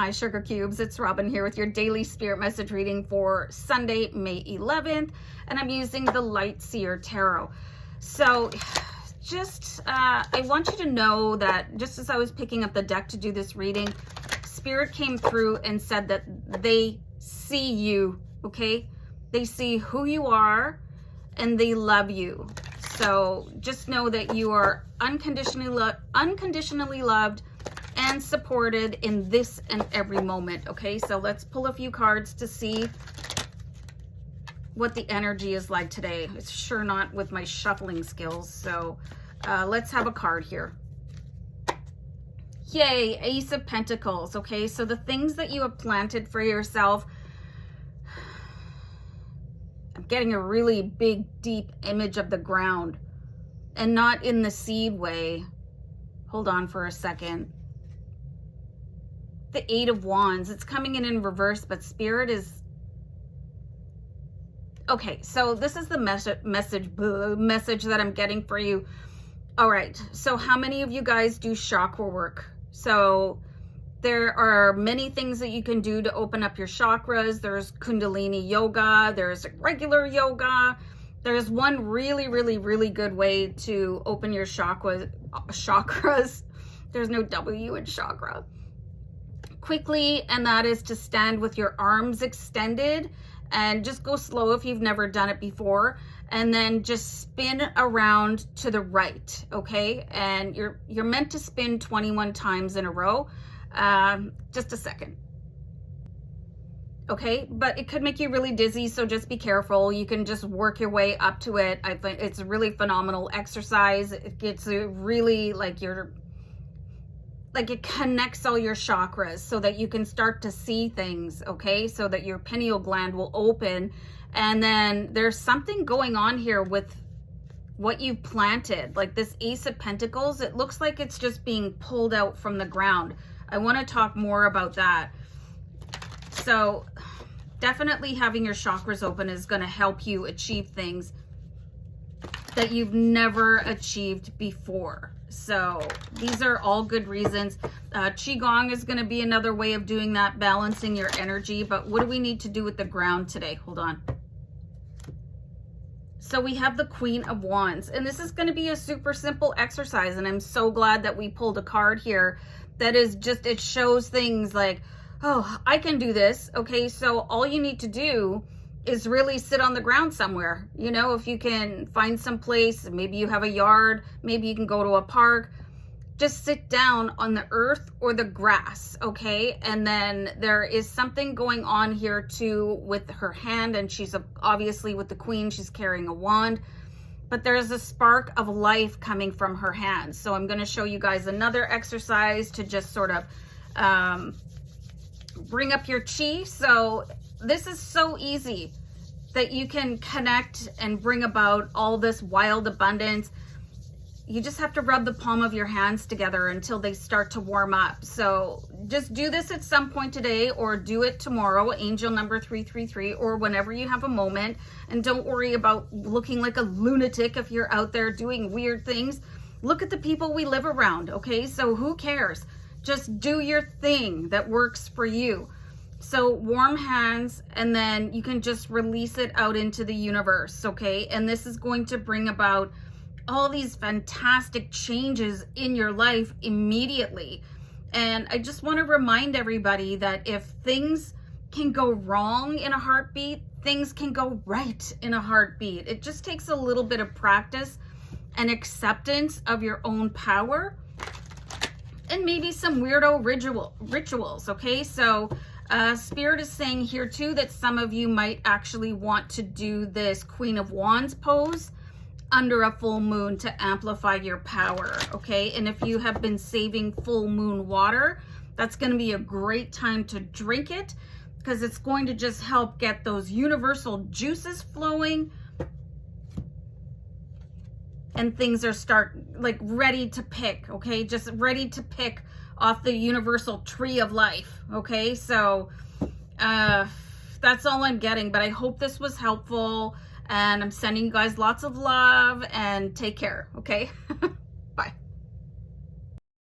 Hi, Sugar Cubes. It's Robin here with your daily spirit message reading for Sunday, May 11th. And I'm using the Light Seer Tarot. So I want you to know that just as I was picking up the deck to do this reading, Spirit came through and said that they see you, okay? They see who you are and they love you. So just know that you are unconditionally loved and supported in this and every moment. Okay, so let's pull a few cards to see what the energy is like today. It's sure not with my shuffling skills, so let's have a card here. Yay, Ace of Pentacles. Okay, so the things that you have planted for yourself, I'm getting a really big deep image of the ground, and not in the seed way. Hold on for a second. The Eight of Wands, it's coming in reverse, but Spirit is okay. So this is the message that I'm getting for you. All right, so how many of you guys do chakra work? So there are many things that you can do to open up your chakras. There's Kundalini yoga, there's regular yoga. There's one really good way to open your chakras. There's no W in chakra. Quickly, and that is to stand with your arms extended and just go slow if you've never done it before, and then just spin around to the right, okay? And you're meant to spin 21 times in a row. Just a second. Okay, but it could make you really dizzy, so just be careful. You can just work your way up to it. I think it's a really phenomenal exercise. It gets really it connects all your chakras so that you can start to see things, okay? So that your pineal gland will open. And then there's something going on here with what you've planted. Like this Ace of Pentacles, it looks like it's just being pulled out from the ground. I want to talk more about that. So definitely having your chakras open is going to help you achieve things that you've never achieved before. So these are all good reasons. Qigong is going to be another way of doing that, balancing your energy. But what do we need to do with the ground today? Hold on. So we have the Queen of Wands, and this is going to be a super simple exercise. And I'm so glad that we pulled a card here that is just, it shows things like, oh, I can do this. Okay, so all you need to do is really sit on the ground somewhere. You know, if you can find some place, maybe you have a yard, maybe you can go to a park, just sit down on the earth or the grass, okay? And then there is something going on here too with her hand, and she's obviously with the Queen, she's carrying a wand, but there's a spark of life coming from her hand. So I'm going to show you guys another exercise to just sort of bring up your chi. So this is so easy that you can connect and bring about all this wild abundance. You just have to rub the palm of your hands together until they start to warm up. So just do this at some point today, or do it tomorrow, angel number 333, or whenever you have a moment. And don't worry about looking like a lunatic if you're out there doing weird things. Look at the people we live around, okay? So who cares? Just do your thing that works for you. So warm hands, and then you can just release it out into the universe, okay? And this is going to bring about all these fantastic changes in your life immediately. And I just want to remind everybody that if things can go wrong in a heartbeat, things can go right in a heartbeat. It just takes a little bit of practice and acceptance of your own power, and maybe some weirdo rituals, okay? So Spirit is saying here too that some of you might actually want to do this Queen of Wands pose under a full moon to amplify your power, okay? And if you have been saving full moon water, that's going to be a great time to drink it, because it's going to just help get those universal juices flowing, and things are ready to pick, okay? Just ready to pick off the universal tree of life, okay? So that's all I'm getting, but I hope this was helpful, and I'm sending you guys lots of love, and take care, okay?